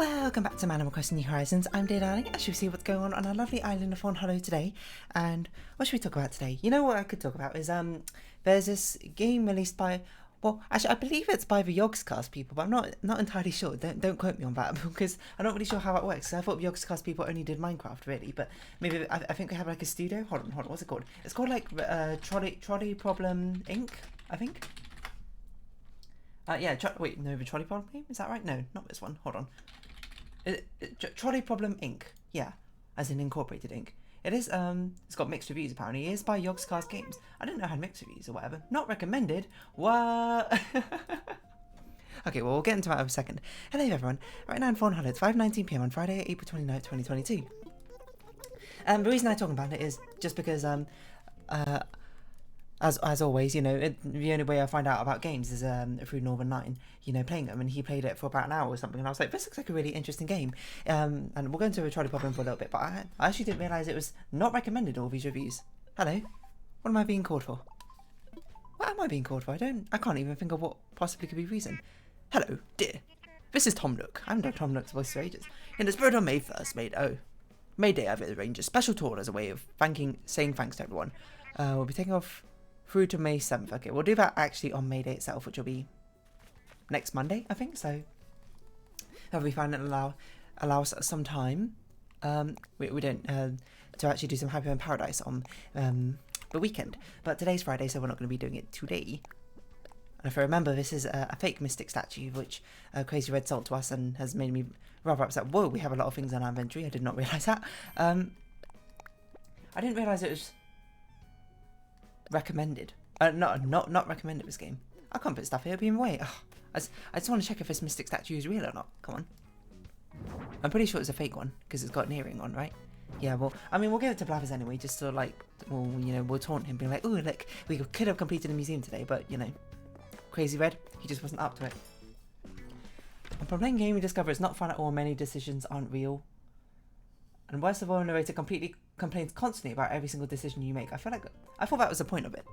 Welcome back to Animal Crossing New Horizons. I'm Dear Darling, as you'll see what's going on our lovely island of Fawnhollow today. And what should we talk about today? You know what I could talk about is there's this game released by, well, actually I believe it's by the Yogscast people, but I'm not entirely sure. Don't quote me on that because I'm not really sure how it works. I thought the Yogscast people only did Minecraft really, but maybe I think they have like a studio. Hold on, what's it called? It's called like Trolley Problem Inc. I think. Yeah, wait, no, the Trolley Problem game? Is that right? No, not this one. Hold on. Trolley Problem Inc. Yeah, as in Incorporated Inc. It is, it's got mixed reviews apparently. It is by Yogscast Games. I didn't know it had mixed reviews or whatever. Not recommended. What? Okay, well, we'll get into that in a second. Hello everyone. Right now in Fawnhallow, it's 5:19 PM on Friday, April 29th, 2022. The reason I'm talking about it is just because, as always, you know, the only way I find out about games is through Northern 9, you know, playing them, and he played it for about an hour or something, and I was like, this looks like a really interesting game. And we'll go into a Trolley Problem for a little bit, but I actually didn't realise it was not recommended, all these reviews. Hello? What am I being called for? What am I being called for? I can't even think of what possibly could be reason. Hello, dear. This is Tom Nook. I haven't done Tom Nook's voice for ages. In the spirit of May 1st, May Day, I've arranged a special tour as a way of saying thanks to everyone. We'll be taking off through to May 7th. Okay, we'll do that actually on May Day itself, which will be next Monday, I think. So that'll be fine and allow us some time. We don't to actually do some Happy in Paradise on the weekend. But today's Friday, so we're not going to be doing it today. And if I remember, this is a fake Mystic statue, which Crazy Red sold to us and has made me rather upset. Whoa, we have a lot of things on our inventory. I did not realise that. I didn't realise it was recommended. Not recommended this game. I can't put stuff here, it'll be in the way. Ugh. I just want to check if this Mystic statue is real or not. Come on. I'm pretty sure it's a fake one, because it's got an earring on, right? Yeah, well, I mean, we'll give it to Blathers anyway, just so, like, well, you know, we'll taunt him, being like, ooh, look, we could have completed the museum today, but, you know, Crazy Red, he just wasn't up to it. Upon playing game, we discover it's not fun at all, many decisions aren't real. And worst of all, the narrator completely complains constantly about every single decision you make. I thought that was the point of it.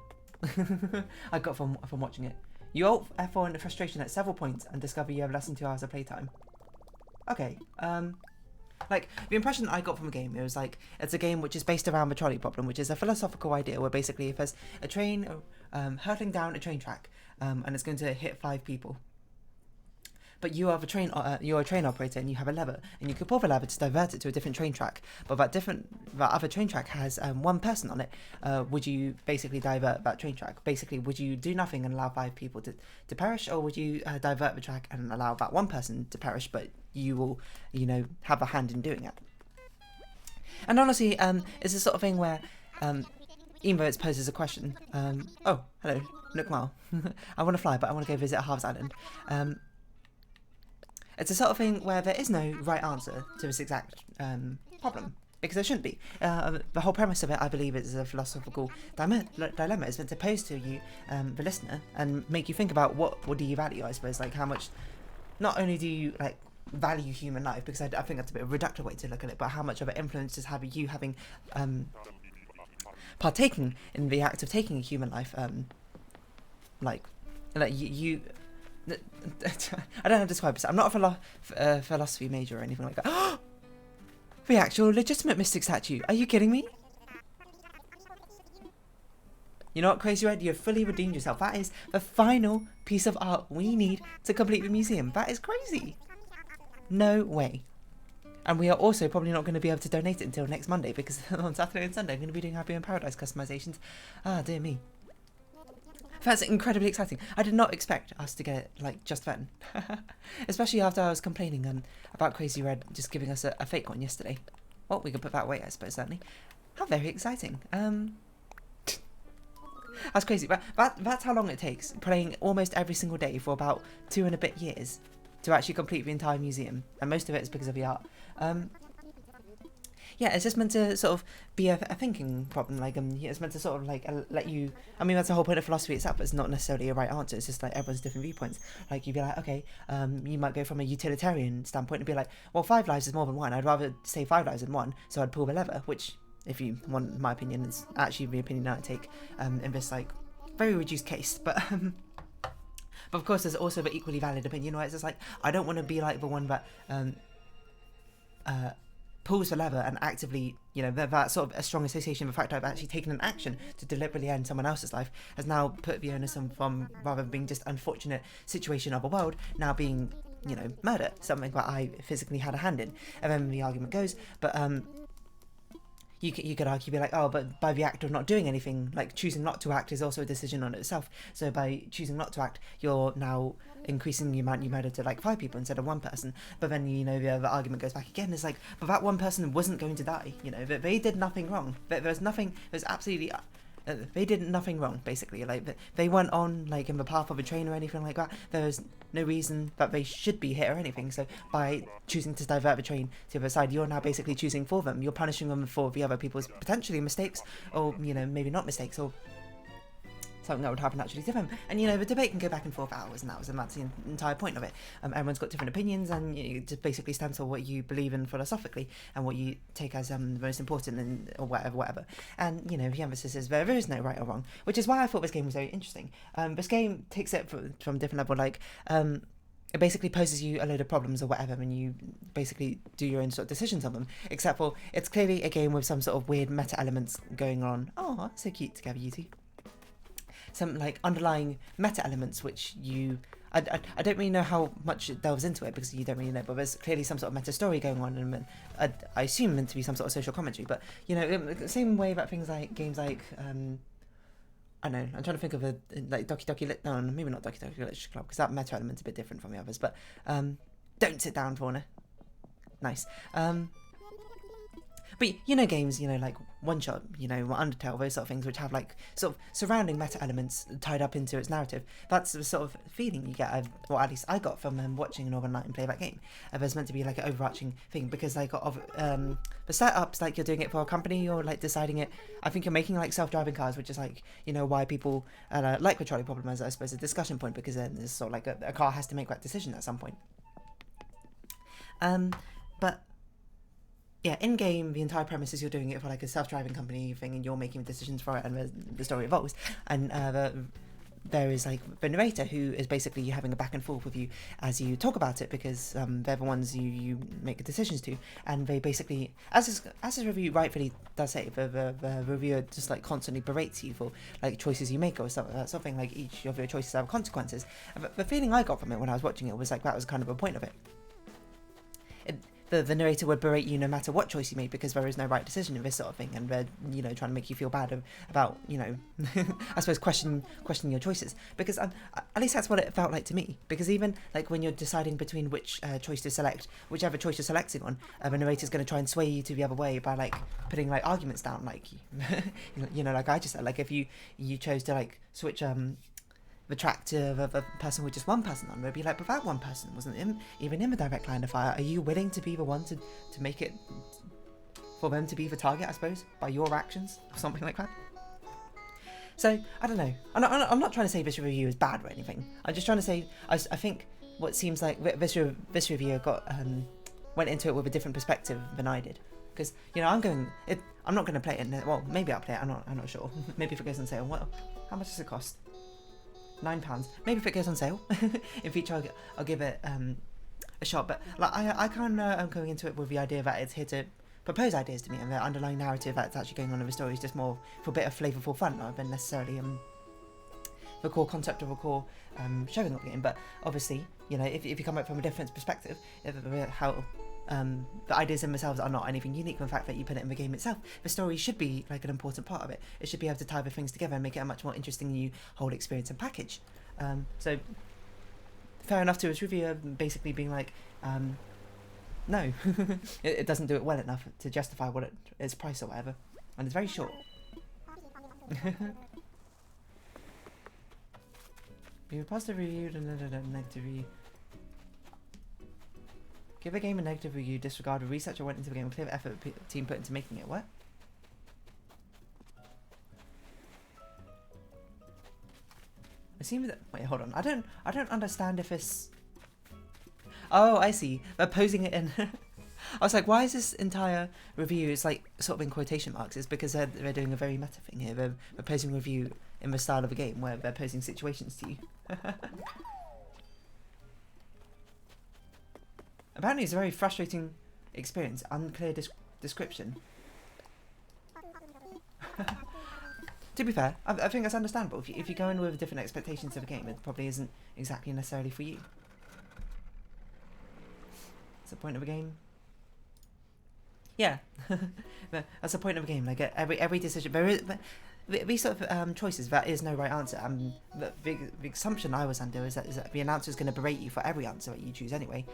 I got from watching it. You ult F4 into frustration at several points and discover you have less than 2 hours of playtime. Okay, like, the impression I got from the game, it was like, it's a game which is based around the trolley problem, which is a philosophical idea where basically if there's a train hurtling down a train track, and it's going to hit 5 people. But you're a train operator and you have a lever, and you could pull the lever to divert it to a different train track. But that other train track has one person on it. Would you basically divert that train track? Basically, would you do nothing and allow 5 people to perish, or would you divert the track and allow that one person to perish, but you will, you know, have a hand in doing it? And honestly, it's the sort of thing where, even though it's posed as a question, oh, hello, Nook Mile. I want to fly, but I want to go visit Harv's Island. It's a sort of thing where there is no right answer to this exact problem, because there shouldn't be. The whole premise of it, I believe, is a philosophical dilemma. It's meant to pose to you, the listener, and make you think about what do you value, I suppose, like how much, not only do you like value human life, because I think that's a bit of a reductive way to look at it, but how much of an influence does you having partaking in the act of taking a human life, like you I don't know how to describe this. I'm not a philosophy major or anything like that. The actual legitimate Mystic statue. Are you kidding me? You know what, Crazy Red? You've fully redeemed yourself. That is the final piece of art we need to complete the museum. That is crazy. No way. And we are also probably not going to be able to donate it until next Monday, because on Saturday and Sunday I'm going to be doing Happy in Paradise customizations. Ah, dear me. That's incredibly exciting. I did not expect us to get it, like, just then. Especially after I was complaining about Crazy Red just giving us a fake one yesterday. Well, we could put that away, I suppose, certainly. How very exciting. That's crazy. That's how long it takes, playing almost every single day for about 2 and a bit years to actually complete the entire museum. And most of it is because of the art. Yeah, it's just meant to sort of be a thinking problem, like, it's meant to sort of, like, let you, I mean, that's the whole point of philosophy itself, but it's not necessarily a right answer, it's just, like, everyone's different viewpoints. Like, you'd be like, okay, you might go from a utilitarian standpoint and be like, well, 5 lives is more than 1, I'd rather say 5 lives than 1, so I'd pull the lever, which, if you want my opinion, is actually the opinion I take, in this, like, very reduced case, but of course, there's also the equally valid opinion where it's just like, I don't want to be like the one that pulls the lever and actively, you know, that sort of a strong association with the fact I've actually taken an action to deliberately end someone else's life has now put the onus on from, rather than being just unfortunate situation of a world, now being, you know, murder, something that I physically had a hand in. And then the argument goes, but you could argue, be like, oh, but by the act of not doing anything, like choosing not to act is also a decision on itself. So by choosing not to act, you're now increasing the amount you murdered to like 5 people instead of 1 person. But then, you know, the argument goes back again. It's like, but that 1 person wasn't going to die. You know, that they did nothing wrong. There's absolutely. They did nothing wrong, basically. Like, they weren't on, like, in the path of a train or anything like that. There's no reason that they should be hit or anything. So by choosing to divert the train to the other side, you're now basically choosing for them. You're punishing them for the other people's potentially mistakes, or, you know, maybe not mistakes, or something that would happen naturally to them. And, you know, the debate can go back and forth for hours and hours, and that's the entire point of it. Everyone's got different opinions, and it just basically stands for what you believe in philosophically and what you take as the most important, and or whatever. And, you know, the emphasis is there is no right or wrong, which is why I thought this game was very interesting. This game takes it from a different level, like it basically poses you a load of problems or whatever, and you basically do your own sort of decisions on them, except for it's clearly a game with some sort of weird meta elements going on. Oh, so cute together, you two. Some like underlying meta elements which I don't really know how much it delves into it, because you don't really know, but there's clearly some sort of meta story going on, and I assume meant to be some sort of social commentary. But, you know, the same way that things like games like I don't know, I'm trying to think of like Doki Doki no, maybe not Doki Doki Literature Club, because that meta element's a bit different from the others. But don't sit down, Fauna. Nice. But, you know, games, you know, like One Shot, you know, Undertale, those sort of things, which have, like, sort of surrounding meta elements tied up into its narrative. That's the sort of feeling you get, or at least I got from watching Northern Light and play that game. There's meant to be, like, an overarching thing, because, like, of the setups, like, you're doing it for a company, or, like, deciding it. I think you're making, like, self-driving cars, which is, like, you know, why people like the trolley problem as, I suppose, a discussion point, because then there's sort of, like, a car has to make that decision at some point. But yeah, in-game, the entire premise is you're doing it for like a self-driving company thing, and you're making decisions for it, and the story evolves. And there is like the narrator, who is basically having a back and forth with you as you talk about it, because they're the ones you make decisions to, and they basically, as this review rightfully does say, the reviewer just like constantly berates you for like choices you make, or something like each of your choices have consequences. But the feeling I got from it when I was watching it was like that was kind of a point of it. The narrator would berate you no matter what choice you made, because there is no right decision in this sort of thing, and they're, you know, trying to make you feel bad about, you know, I suppose questioning your choices, because at least that's what it felt like to me. Because even like when you're deciding between which choice to select, whichever choice you're selecting on, the narrator's going to try and sway you to the other way by like putting like arguments down, like you know, like I just said, like if you chose to like switch the track to the person with just one person on, they'd be like, but that one person wasn't even in the direct line of fire. Are you willing to be the one to make it, for them to be the target, I suppose, by your actions, or something like that? So, I don't know. I'm not trying to say this review is bad or anything. I'm just trying to say, I think what seems like this reviewer went into it with a different perspective than I did. Because, you know, I'm not going to play it, well, maybe I'll play it, I'm not sure. Maybe if it goes on sale. Well, how much does it cost? £9. Maybe if it goes on sale in future, I'll give it a shot. But like I kind of am going into it with the idea that it's here to propose ideas to me, and the underlying narrative that's actually going on in the story is just more for a bit of flavourful fun, rather than necessarily the core concept of a core showing of the game. But obviously, you know, if you come at it from a different perspective, how the ideas in themselves are not anything unique from the fact that you put it in the game itself. The story should be like an important part of it. It should be able to tie the things together and make it a much more interesting new whole experience and package. So fair enough to its reviewer basically being like, no, it doesn't do it well enough to justify what its price or whatever, and it's very short. Give a positive review, negative review. Give a game a negative review, disregard the research that went into the game, clear the effort the team put into making it. What? I seem that. Wait, hold on. I don't understand if it's. Oh, I see. They're posing it in. I was like, why is this entire review? It's like sort of in quotation marks. It's because they're doing a very meta thing here. They're posing a review in the style of a game where they're posing situations to you. Apparently it's a very frustrating experience, unclear description. To be fair, I think that's understandable. If you go in with different expectations of a game, it probably isn't exactly necessarily for you. That's the point of a game. Yeah, that's the point of a game. Like every decision, these sort of choices, there is no right answer. The assumption I was under is that the announcer is going to berate you for every answer that you choose anyway,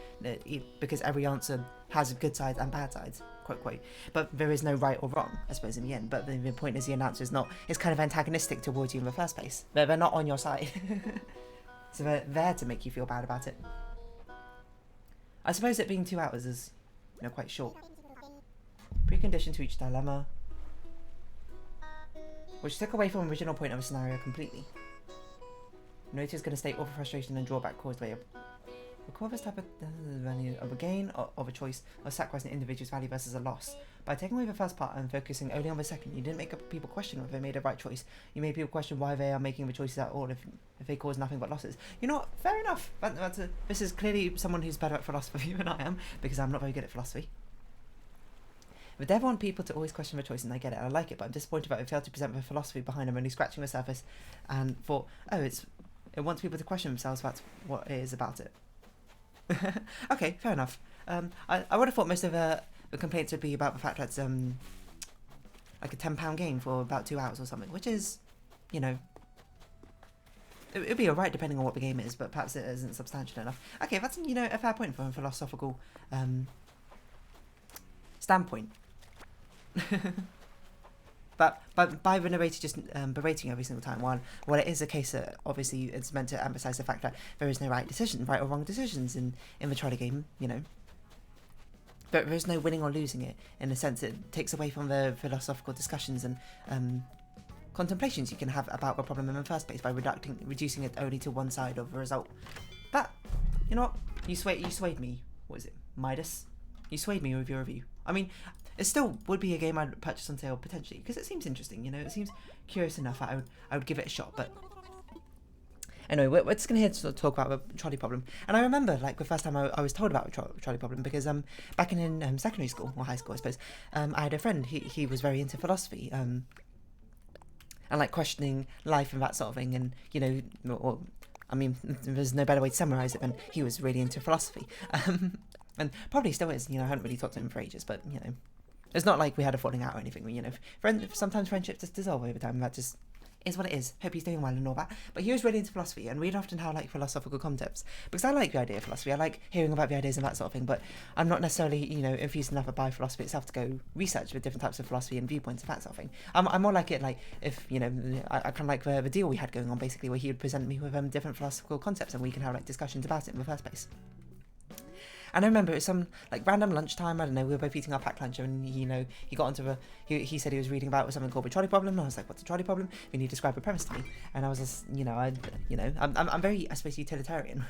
because every answer has good sides and bad sides, quote. But there is no right or wrong, I suppose, in the end. But the point is the announcer is kind of antagonistic towards you in the first place. They're not on your side, so they're there to make you feel bad about it. I suppose it being 2 hours is, quite short. Precondition to each dilemma, which took away from the original point of a scenario completely. Note is going to state all the frustration and drawback caused by record this type of value of a gain of a choice or sacrifice an individual's value versus a loss. By taking away the first part and focusing only on the second, you didn't make people question whether they made a right choice. You made people question why they are making the choices at all if they cause nothing but losses. You know what? Fair enough. This is clearly someone who's better at philosophy than I am, because I'm not very good at philosophy. But they want people to always question their choice, and I get it, I like it, but I'm disappointed that they failed to present the philosophy behind them, only scratching the surface, and thought, oh, it wants people to question themselves about what it is about it. Okay, fair enough. I would have thought most of the complaints would be about the fact that it's like a £10 game for about 2 hours or something, which is, it would be alright depending on what the game is, but perhaps it isn't substantial enough. Okay, that's, a fair point from a philosophical standpoint. but by the narrator just berating every single time, while it is a case that obviously it's meant to emphasise the fact that there is no right or wrong decisions in the Trolley game, but there is no winning or losing it, in a sense it takes away from the philosophical discussions and contemplations you can have about the problem in the first place by reducing it only to one side of the result. But you know what, you swayed me. What is it, Midas? You swayed me with your review. I mean, it still would be a game I'd purchase on sale potentially, because it seems interesting, it seems curious enough that I would give it a shot. But anyway, we're just going to talk about the trolley problem. And I remember, like, the first time I was told about the trolley problem, because back in secondary school, or high school I suppose, I had a friend, he was very into philosophy, and like questioning life and that sort of thing, and I mean, there's no better way to summarise it than he was really into philosophy. And probably still is, I hadn't really talked to him for ages, but, it's not like we had a falling out or anything, sometimes friendships just dissolve over time, and that just is what it is. Hope he's doing well and all that. But he was really into philosophy, and we'd often have, like, philosophical concepts, because I like the idea of philosophy, I like hearing about the ideas and that sort of thing, but I'm not necessarily, infused enough by philosophy itself to go research with different types of philosophy and viewpoints and that sort of thing. I'm more like it, like, if, I kind of like the deal we had going on, basically, where he would present me with different philosophical concepts, and we can have, like, discussions about it in the first place. And I remember it was some, like, random lunchtime, I don't know, we were both eating our packed lunch, and, he got onto he said he was reading about something called the trolley problem, and I was like, what's a trolley problem? Can you describe the premise to me? And I was just, I'm very, I suppose, utilitarian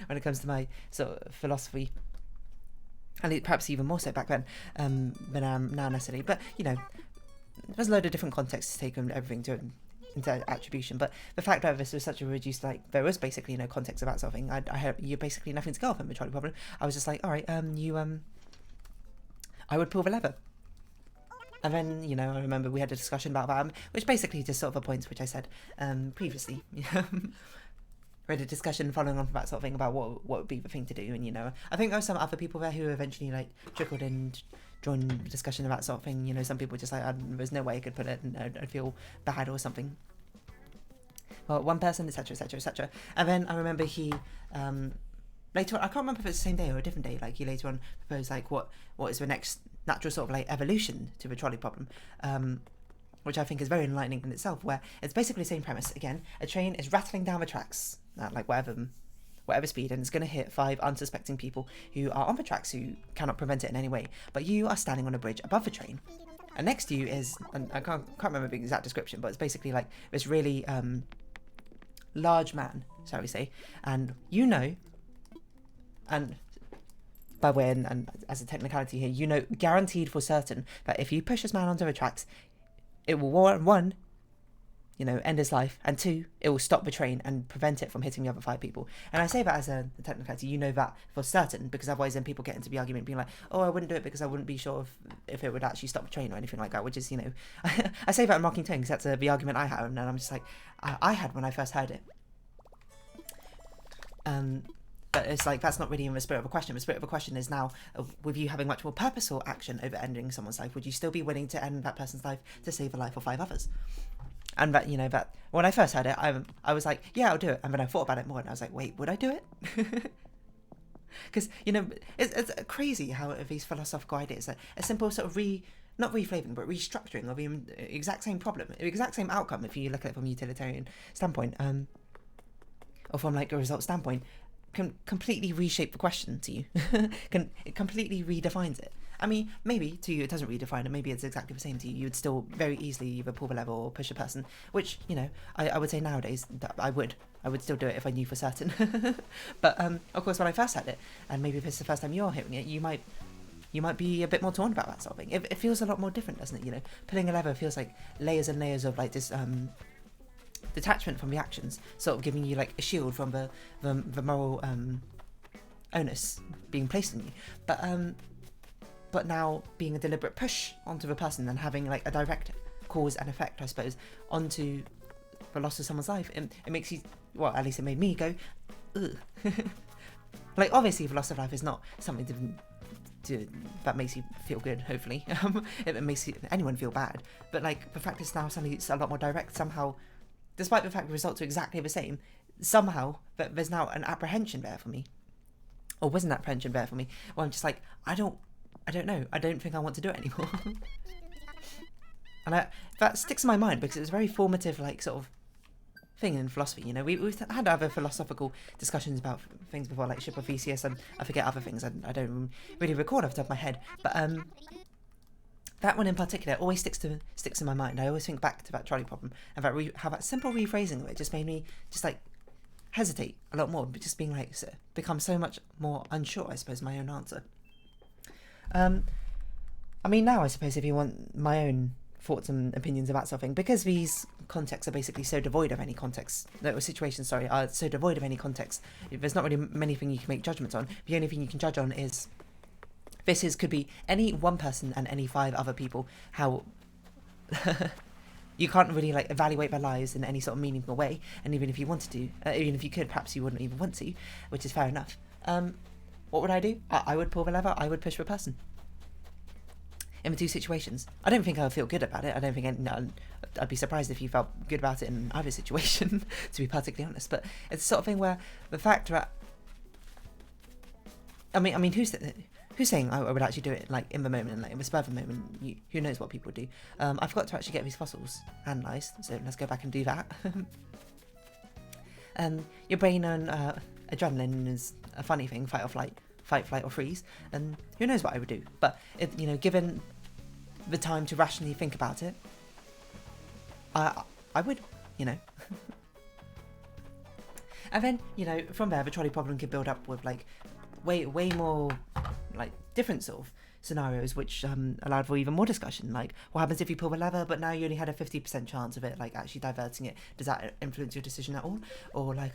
when it comes to my sort of philosophy, and perhaps even more so back then than I am now necessarily, but, there's a load of different contexts to take and everything into attribution, but the fact that this was such a reduced, like, there was basically no context about something, I had you basically nothing to go off in the trolley problem. I was just like, alright, I would pull the lever, and then, I remember we had a discussion about that, which basically just sort of the points which I said previously. We had a discussion following on from that sort of thing about what would be the thing to do, and, I think there were some other people there who eventually, like, trickled in, joined the discussion about sort of thing, some people just like, there's no way I could put it, and I'd feel bad or something. Well, one person, etc, etc, etc. And then I remember he, later on, I can't remember if it's the same day or a different day, like, he later on proposed, like, what is the next natural sort of, like, evolution to the trolley problem, which I think is very enlightening in itself, where it's basically the same premise. Again, a train is rattling down the tracks at, like, whatever speed, and it's going to hit 5 unsuspecting people who are on the tracks who cannot prevent it in any way, but you are standing on a bridge above the train, and next to you is, and I can't remember the exact description, but it's basically like this really large man, shall we say, and and by the way, and as a technicality here, guaranteed for certain that if you push this man onto the tracks, it will you know, end his life, and 2, it will stop the train and prevent it from hitting the other 5 people. And I say that as a technicality, you know that for certain, because otherwise then people get into the argument being like, oh, I wouldn't do it because I wouldn't be sure if it would actually stop the train or anything like that, which is, you know, I say that in mocking tone because that's the argument I have, and I'm just like, I had when I first heard it. But it's like, that's not really in the spirit of a question. The spirit of a question is now, with you having much more purposeful action over ending someone's life, would you still be willing to end that person's life to save the life of 5 others? And that, you know, that when I first heard it, I was like, yeah, I'll do it. And then I thought about it more, and I was like, wait, would I do it? Because, you know, it's crazy how these philosophical ideas, a simple sort of not reflaving, but restructuring of the exact same problem, the exact same outcome, if you look at it from a utilitarian standpoint, or from like a result standpoint, can completely reshape the question to you. It completely redefines it. I mean, maybe to you it doesn't redefine it, maybe it's exactly the same to you. You would still very easily either pull the lever or push a person, which, you know, I would say nowadays that I would still do it if I knew for certain. But of course, when I first had it, and maybe if it's the first time you're hearing it, you might be a bit more torn about that sort of thing. It feels a lot more different, doesn't it? You know, pulling a lever feels like layers and layers of like this detachment from the actions, sort of giving you like a shield from the moral onus being placed on you. But now being a deliberate push onto the person and having like a direct cause and effect, I suppose, onto the loss of someone's life, it makes you, well, at least it made me go, ugh. Like, obviously the loss of life is not something that makes you feel good, hopefully. It makes anyone feel bad, but like the fact is now something it's a lot more direct somehow. Despite the fact the results are exactly the same, somehow there's now an apprehension there for me, or was an apprehension there for me, where I'm just like, I don't know, I don't think I want to do it anymore. And that sticks in my mind because it was a very formative, like, sort of thing in philosophy. You know, we've had other philosophical discussions about things before, like ship of Theseus, and I forget other things, I don't really record off the top of my head, but that one in particular always sticks in my mind. I always think back to that trolley problem, and how that simple rephrasing of it just made me just like hesitate a lot more, just being like, become so much more unsure, I suppose, my own answer. I mean, now I suppose if you want my own thoughts and opinions about something, because these contexts are basically so devoid of any context, situations, are so devoid of any context, there's not really many things you can make judgments on. The only thing you can judge on is could be any one person and any 5 other people, how you can't really like evaluate their lives in any sort of meaningful way, and even if you wanted to, even if you could, perhaps you wouldn't even want to, which is fair enough. What would I do? I would pull the lever, I would push the person. In the 2 situations. I don't think I would feel good about it. I don't think I'd be surprised if you felt good about it in either situation, to be perfectly honest. But it's the sort of thing where the fact that, I mean, who's saying I would actually do it like in the moment, and like in the spur of the moment? Who knows what people do? I forgot to actually get these fossils analysed, so let's go back and do that. Your brain and adrenaline is a funny thing, fight, flight, or freeze, and who knows what I would do. But you know, given the time to rationally think about it, I would, you know. And then, you know, from there the trolley problem could build up with like way more like different sort of scenarios, which allowed for even more discussion. Like, what happens if you pull the lever but now you only had a 50% chance of it like actually diverting it? Does that influence your decision at all? Or like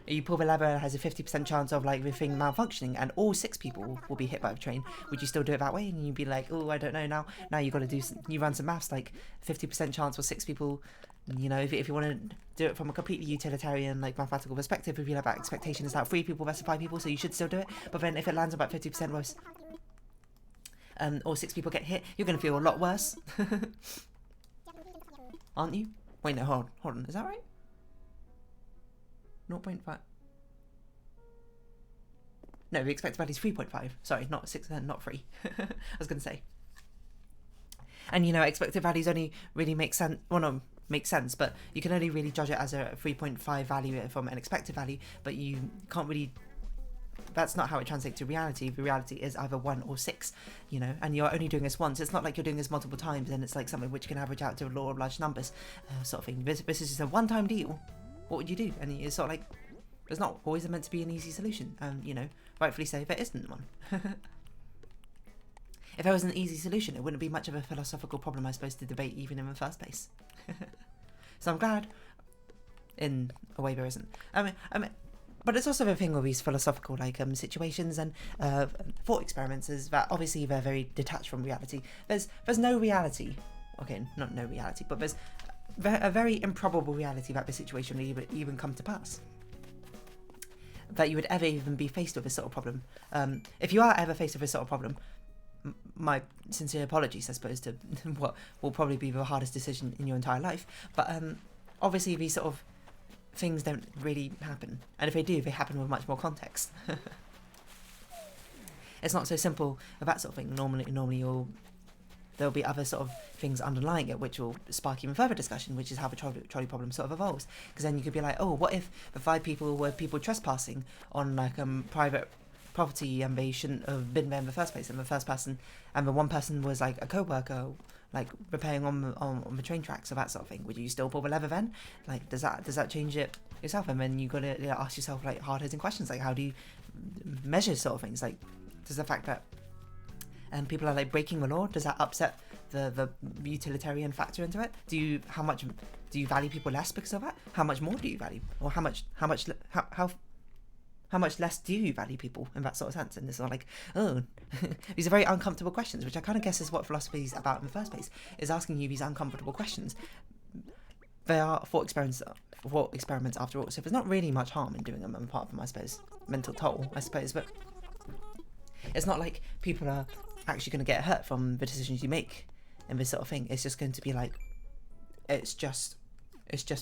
you pull the lever and it has a 50% chance of like the thing malfunctioning and all 6 people will be hit by the train. Would you still do it that way? And you'd be like, oh, I don't know, now you got to you run some maths, like 50% chance for 6 people. You know, if you want to do it from a completely utilitarian, like mathematical perspective, if you have that expectation is now 3 people versus 5 people, so you should still do it. But then if it lands about 50% worse, or 6 people get hit, you're going to feel a lot worse. Aren't you? Wait, no, hold on, is that right? 0.5. No, the expected value is 3.5. Sorry, not 6, not 3. I was going to say. And you know, expected values only really make sense. Well, no, make sense, but you can only really judge it as a 3.5 value from an expected value. But you can't really. That's not how it translates to reality. The reality is either 1 or 6, you know, and you're only doing this once. It's not like you're doing this multiple times, and it's like something which can average out to a law of large numbers, sort of thing. This is just a one-time deal. What would you do? And it's sort of like, there's not always meant to be an easy solution, and you know, rightfully so, there isn't one. If there was an easy solution, it wouldn't be much of a philosophical problem, I suppose, to debate even in the first place. So I'm glad, in a way, there isn't. But it's also a thing with these philosophical situations and thought experiments is that obviously they're very detached from reality. There's no reality. Okay, not no reality, but there's a very improbable reality that the situation will even come to pass. That you would ever even be faced with this sort of problem. If you are ever faced with this sort of problem, my sincere apologies, I suppose, to what will probably be the hardest decision in your entire life. But obviously these sort of things don't really happen, and if they do, they happen with much more context. It's not so simple with that sort of thing. Normally there'll be other sort of things underlying it which will spark even further discussion, which is how the trolley problem sort of evolves. Because then you could be like, oh, what if the 5 people were people trespassing on private property and they shouldn't have been there in the first place, and the first person and the one person was like a co-worker repairing on the train tracks or that sort of thing. Would you still pull the lever then? Does that change it yourself? And then you got to ask yourself hard-hitting questions, like how do you measure sort of things? Does the fact that people are breaking the law, does that upset the utilitarian factor into it? How much do you value people less because of that? How much more do you value, or how much less do you value people in that sort of sense? And it's all these are very uncomfortable questions, which I kind of guess is what philosophy is about in the first place, is asking you these uncomfortable questions. They are thought experiments after all, so there's not really much harm in doing them, apart from, I suppose, mental toll, I suppose, but it's not like people are actually going to get hurt from the decisions you make in this sort of thing. It's just going to be it's just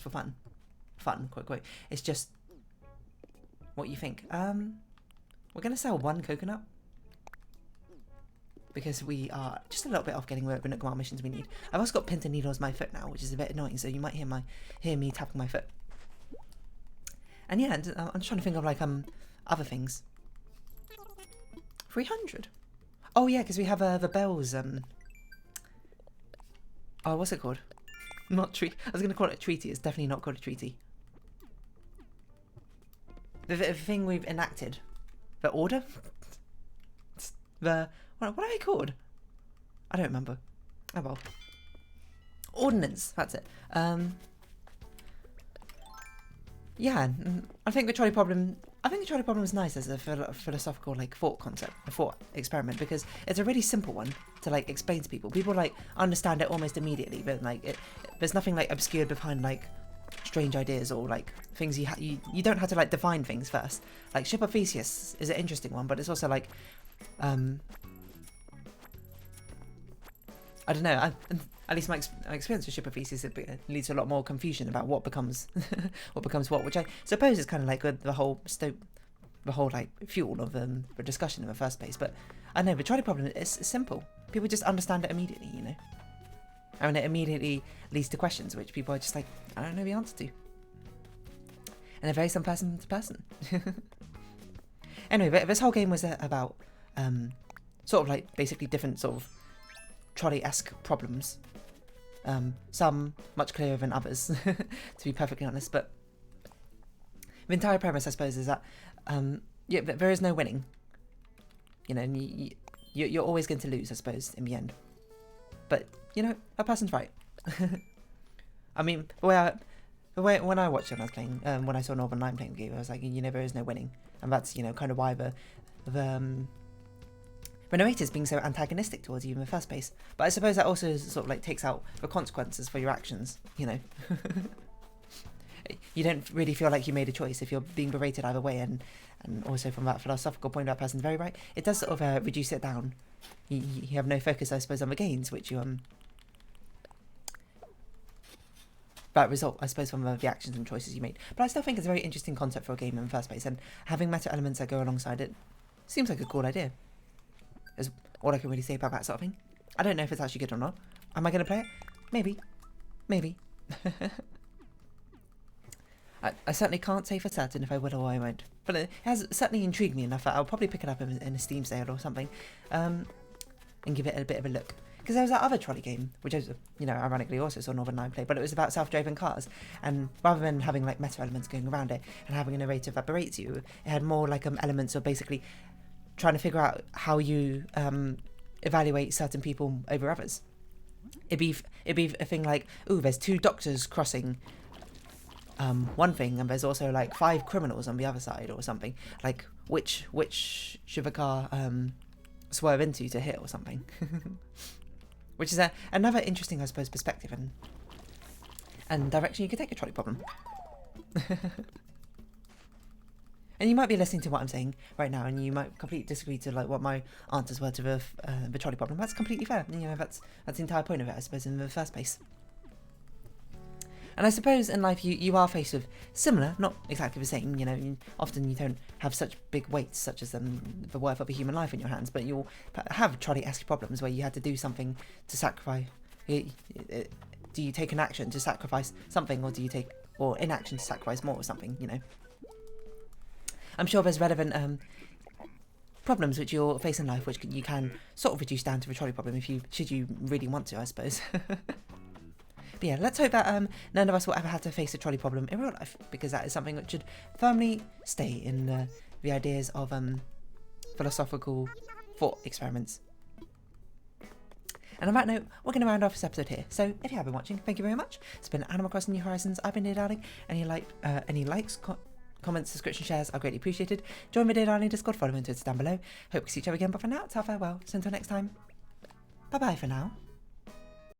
for fun, quote. It's just what you think. We're going to sell 1 coconut because we are just a little bit off getting the Nook Mile missions we need. I've also got pins and needles my foot now, which is a bit annoying, so you might hear me tapping my foot. And yeah, I'm just trying to think of other things. 300. Oh yeah, because we have the bells. Oh, what's it called? Not treaty. I was going to call it a treaty. It's definitely not called a treaty. The thing we've enacted. The order? What are they called? I don't remember. Oh well. Ordinance. That's it. Yeah, I think the trolley problem is nice as a philosophical thought concept, a thought experiment, because it's a really simple one to explain to people. People understand it almost immediately, but there's nothing obscured behind strange ideas or things you don't have to define things first. Ship of Theseus is an interesting one, but it's also I don't know. At least my experience with Ship of Theseus, it leads to a lot more confusion about what becomes what, which I suppose is kind of the whole fuel of the discussion in the first place. But I know the trolley problem is simple. People just understand it immediately, you know. And it immediately leads to questions which people are just I don't know the answer to. And it varies from person to person. Anyway, this whole game was about basically different sort of trolley-esque problems. Some much clearer than others, to be perfectly honest. But the entire premise, I suppose, is that there is no winning. You know, and you're always going to lose, I suppose, in the end. But you know, a person's right. I mean, when I watched it when I was playing, when I saw Northern Lion playing the game, I was like, you know, there is no winning, and that's kind of why the narrator's being so antagonistic towards you in the first place. But I suppose that also sort of takes out the consequences for your actions, you know. You don't really feel like you made a choice if you're being berated either way, and also from that philosophical point, that person's very right. It does sort of reduce it down. You have no focus, I suppose, on the gains, which you that result, I suppose, from the actions and choices you made. But I still think it's a very interesting concept for a game in the first place, and having meta elements that go alongside it seems like a cool idea. Is all I can really say about that sort of thing. I don't know if it's actually good or not. Am I going to play it? Maybe. I certainly can't say for certain if I will or I won't. But it has certainly intrigued me enough that I'll probably pick it up in a Steam sale or something, and give it a bit of a look. Because there was that other trolley game, which I, ironically also saw Northern Lion play, but it was about self-driving cars, and rather than having meta elements going around it and having a narrative that berates you, it had more elements of basically trying to figure out how you evaluate certain people over others. it'd be a thing like, ooh, there's 2 doctors crossing one thing, and there's also like 5 criminals on the other side or something. Like which should the car swerve into to hit or something. Which is another interesting, I suppose, perspective and direction you could take a trolley problem. And you might be listening to what I'm saying right now, and you might completely disagree to like what my answers were to the trolley problem. That's completely fair. You know, that's the entire point of it, I suppose, in the first place. And I suppose in life you are faced with similar, not exactly the same. You know, often you don't have such big weights, such as the worth of a human life in your hands, but you'll have trolley-esque problems where you had to do something to sacrifice. Do you take an action to sacrifice something, or do you take inaction to sacrifice more or something? You know. I'm sure there's relevant problems which you'll face in life which you can sort of reduce down to a trolley problem should you really want to, I suppose. But yeah, let's hope that none of us will ever have to face a trolley problem in real life, because that is something that should firmly stay in the ideas of philosophical thought experiments. And on that note, we're going to round off this episode here. So if you have been watching, thank you very much. It's been Animal Crossing New Horizons. I've been Dear Darling. Any likes, comments, subscription, shares are greatly appreciated. Join the Dear Darling Discord, follow me on Twitter down below. Hope we see each other again, but for now, it's our farewell. So until next time, bye bye for now.